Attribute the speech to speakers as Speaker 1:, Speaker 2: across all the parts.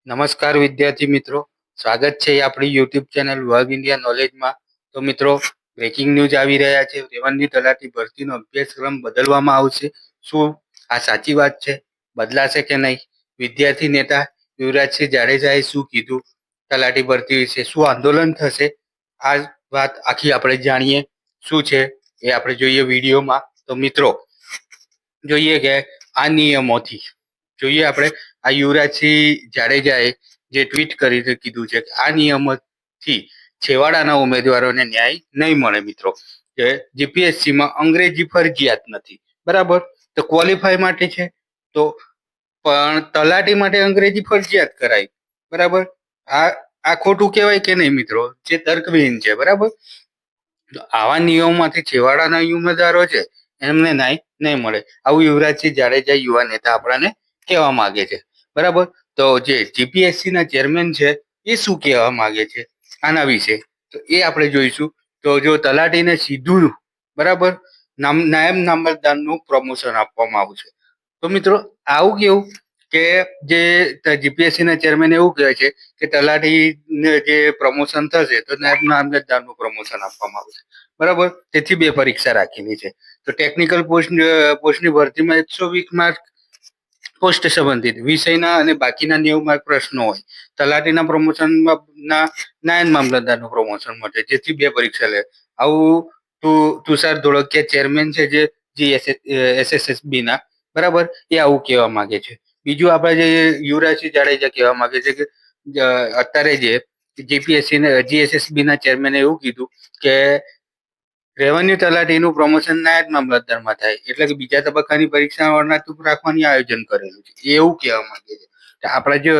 Speaker 1: નમસ્કાર વિદ્યાર્થી મિત્રો, સ્વાગત છે આપણી યુટ્યુબ ચેનલ વર્ગ ઇન્ડિયા નોલેજમાં. તો મિત્રો, બ્રેકિંગ ન્યૂઝ આવી રહ્યા છે. રેવન્યુ તલાટી ભરતીનો અભ્યાસક્રમ બદલવામાં આવશે. શું આ સાચી વાત છે? બદલાશે કે નહીં? વિદ્યાર્થી નેતા યુવરાજસિંહ જાડેજાએ શું કીધું તલાટી ભરતી વિશે? શું આંદોલન થશે? આ વાત આખી આપણે જાણીએ. શું છે એ આપણે જોઈએ વિડીયોમાં. તો મિત્રો, જોઈએ કે આ નિયમોથી જોઈએ આપણે આ યુવરાજસિંહ જાડેજાએ જે ટ્વીટ કરી કીધું છે કે આ નિયમોથી છેવાડાના ઉમેદવારોને ન્યાય નહીં મળે. મિત્રો, કે જીપીએસસીમાં અંગ્રેજી ફરજિયાત નથી, બરાબર? તો ક્વોલિફાય માટે છે, તો પણ તલાટી માટે અંગ્રેજી ફરજિયાત કરાય, બરાબર? આ આ ખોટું કહેવાય કે નહીં મિત્રો? જે તર્કવિહીન છે, બરાબર? તો આવા નિયમોમાંથી છેવાડાના ઉમેદવારો છે એમને ન્યાય નહીં મળે, આવું યુવરાજસિંહ જાડેજા યુવા નેતા આપણાને કહેવા માંગે છે, બરાબર? તો જે જીપીએસસી ના ચેરમેન છે એ શું કહેવા માંગે છે આના વિશે, તો એ આપણે જોઈશું. તો જો તલાટીને સીધું, બરાબર, નાયબ મામલતદારનું પ્રમોશન આપવામાં આવશે. તો મિત્રો, આવું કેવું કે જે જીપીએસસી ના ચેરમેન એવું કહે છે કે તલાટીને જે પ્રમોશન થશે તો નાયબ મામલતદારનું પ્રમોશન આપવામાં આવશે, બરાબર? તેથી બે પરીક્ષા રાખેલી છે. તો ટેકનિકલ પોસ્ટની ભરતીમાં 120 માર્ક પોસ્ટ સંબંધિત વિષયના અને બાકીના 90 માર્ક પ્રશ્નો હોય. તલાટીના પ્રમોશનમાં નાયબ મામલતદારનું પ્રમોશન મળે, જેથી બે પરીક્ષા લે. આવું તુષાર ધોળકિયા ચેરમેન છે જે એસએસએસબી ના, બરાબર, એ આવું કહેવા માંગે છે. બીજું આપણે જે યુવરાજસિંહ જાડેજા કહેવા માંગે છે કે અત્યારે જે જીપીએસસી ને જીએસએસબી ના ચેરમેને એવું કીધું કે રેવન્યુ તલાટીનું પ્રમોશન નાયબ મામલતદારમાં થાય, એટલે કે બીજા તબક્કાની પરીક્ષા વર્ણાતુક રાખવાની આયોજન કરેલું છે, એવું કહેવા માંગે છે. આપણા જે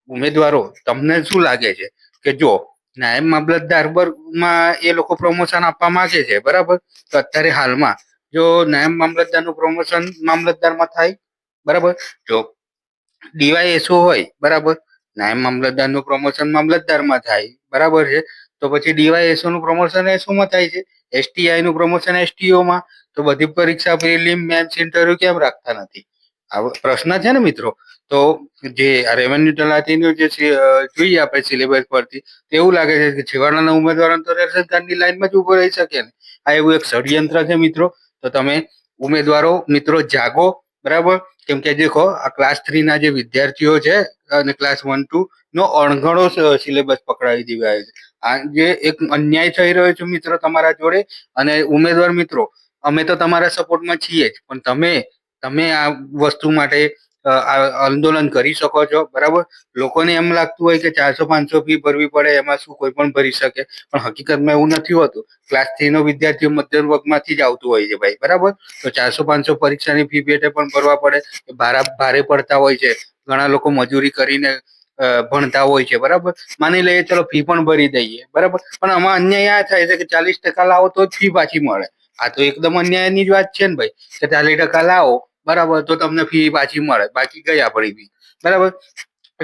Speaker 1: ઉમેદવારો, તમને શું લાગે છે કે જો નાયબ મામલતદારમાં એ લોકો પ્રમોશન આપવા માંગે છે, બરાબર, તો અત્યારે હાલમાં જો નાયબ મામલતદારનું પ્રમોશન મામલતદારમાં થાય, બરાબર, જો ડીવાયએસઓ હોય, બરાબર, નાયબ મામલતદારનું પ્રમોશન મામલતદારમાં થાય, બરાબર છે, તો પછી ડીવાયએસઓ નું પ્રમોશન એસઓમાં થાય છે, એસટીઆઈ નું પ્રમોશન એસટીઓમાં. તો બધી પરીક્ષા પ્રિલિમ મેન્સ ઇન્ટરવ્યુ કેમ રાખતા નથી? આવો પ્રશ્ન છે ને મિત્રો. તો જે રેવન્યુ તલાટીનું જે જોઈએ આપણે સિલેબસ પરથી, એવું લાગે છે કે છેવાડાના ઉમેદવારો તો રેશન કાર્ડની લાઈનમાં જ ઉભો રહી શકે ને. આ એવું એક ષડયંત્ર છે મિત્રો. તો તમે ઉમેદવારો મિત્રો જાગો, બરાબર? કેમ કે દેખો, આ ક્લાસ 3 ના જે વિદ્યાર્થીઓ છે અને ક્લાસ 1-2 નો અણઘણો સિલેબસ પકડાવી દેવાય છે. આ જે એક અન્યાય થઈ રહ્યો છે મિત્રો તમારા જોડે. અને ઉમેદવાર મિત્રો, અમે તો તમારા સપોર્ટમાં છીએ જ, પણ તમે આ વસ્તુ માટે આંદોલન કરી શકો છો, બરાબર? લોકોને એમ લાગતું હોય કે 400-500 ફી ભરવી પડે, એમાં શું કોઈ પણ ભરી શકે, પણ હકીકતમાં એવું નથી હોતું. ક્લાસ 3 નો વિદ્યાર્થી મધ્યમ વર્ગમાંથી જ આવતું હોય છે ભાઈ, બરાબર? તો 400-500 પરીક્ષાની ફી પેટે પણ ભરવા પડે, ભારે પડતા હોય છે. ઘણા લોકો મજૂરી કરીને ભણતા હોય છે, બરાબર? માની લઈએ ચલો ફી પણ ભરી દઈએ, બરાબર, પણ આમાં અન્યાય આ થાય છે કે 40% લાવો તો જ ફી પાછી મળે. આ તો એકદમ અન્યાયની જ વાત છે ને ભાઈ, કે 40% લાવો, બરાબર, તો તમને ફી પાછી મળે, બાકી ગઈ આપણી ફી, બરાબર?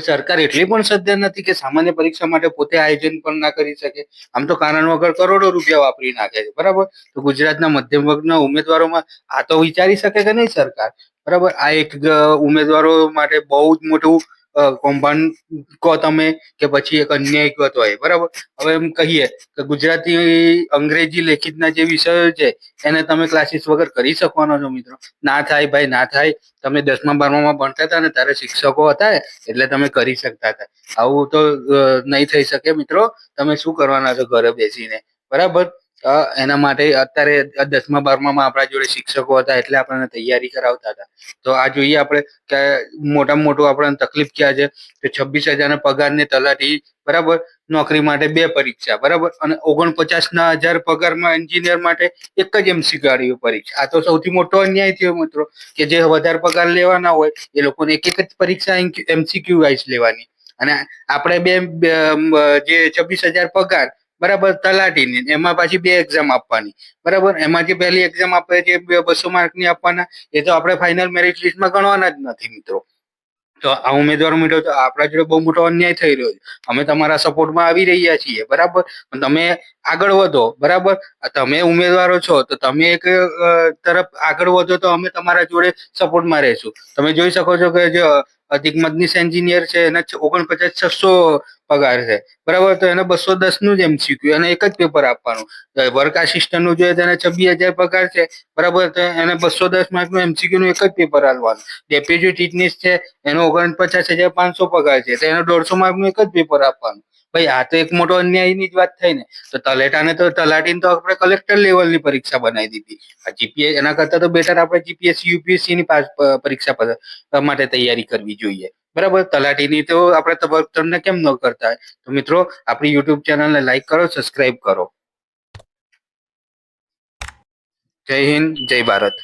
Speaker 1: સરકાર એટલી પણ સદ્ધર નથી કે સામાન્ય પરીક્ષા માટે પોતે આયોજન પણ ના કરી શકે. આમ તો કારણ વગર કરોડો રૂપિયા વાપરી નાખે છે, બરાબર? તો ગુજરાતના મધ્યમ વર્ગના ઉમેદવારોમાં આ તો વિચારી શકે કે નહીં સરકાર, બરાબર? આ એક ઉમેદવારો માટે બહુ જ મોટું કૌભાંડ કહો તમે, કે પછી એક અન્યાય કહો હોય, બરાબર? હવે એમ કહીએ કે ગુજરાતી અંગ્રેજી લેખિતના જે વિષયો છે એને તમે ક્લાસીસ વગર કરી શકવાનો છો મિત્રો? ના થાય ભાઈ, ના થાય. તમે 10મા-12મામાં ભણતા હતા ને ત્યારે શિક્ષકો હતા એટલે તમે કરી શકતા હતા. આવું તો નહીં થઈ શકે મિત્રો. તમે શું કરવાના છો ઘરે બેસીને, બરાબર? એના માટે અત્યારે 10મા-12મામાં આપણા જોડે શિક્ષકો હતા એટલે આપણને તૈયારી કરાવતા હતા. તો આ જોઈએ આપણે કે મોટામાં મોટું આપણને તકલીફ ક્યાં છે, તો 26,000 પગારની તલાટી, બરાબર, નોકરી માટે 2 પરીક્ષા, બરાબર, અને 49,000 પગારમાં એન્જિનિયર માટે એક જ એમસીક્યુ પરીક્ષા. આ તો સૌથી મોટો અન્યાય થયો મિત્રો, કે જે વધારે પગાર લેવાના હોય એ લોકોને એક જ પરીક્ષા એમસીક્યુ વાઇઝ લેવાની, અને આપણે જે 26,000 પગાર, બરાબર, તલાટીની, એમાં પાછી 2 એક્ઝામ આપવાની, બરાબર? એમાં જે પહેલી એક્ઝામ આપે છે 200 માર્કની આપવાના, એ તો આપણે ફાઇનલ મેરિટ લિસ્ટમાં ગણવાના જ નથી મિત્રો. તો આ ઉમેદવાર મિત્રો, તો આપણા જોડે બહુ મોટો અન્યાય થઈ રહ્યો છે. અમે તમારા સપોર્ટમાં આવી રહ્યા છીએ, બરાબર, પણ તમે આગળ વધો, બરાબર? તમે ઉમેદવારો છો તો તમે એક તરફ આગળ વધો તો અમે તમારા જોડે સપોર્ટમાં રહેશું. તમે જોઈ શકો છો કે અધિક મદનીશ એન્જિનિયર છે એને 49,600 પગાર છે, બરાબર. તો એને 210 નું જ એમસીક્યુ અને એક જ પેપર આપવાનું. વર્ક આસિસ્ટન્ટ નું જોઈએ તો એને 26,000 પગાર છે, બરાબર. તો એને 210 માર્કનું એમસીક્યુ નું એક જ પેપર આપવાનું. ડેપ્યુટી ચીફનીસ છે એનો 49,500 પગાર છે, તો એને 150 માર્કનું એક જ પેપર આપવાનું. ભાઈ આ તો એક મોટો અન્યાયની જ વાત થઈ ને. તો તલાટીને તો આપણે કલેક્ટર લેવલની પરીક્ષા બનાવી દીધી. આ જીપીએસ એના કરતા તો બેટર આપણે જીપીએસસી યુપીએસસી ની પરીક્ષા માટે તૈયારી કરવી જોઈએ, બરાબર. તલાટીની તો આપણે તમને કેમ ન કરતા હોય? તો મિત્રો આપણી યુટ્યુબ ચેનલને લાઈક કરો, સબસ્ક્રાઇબ કરો. જય હિન્દ, જય ભારત.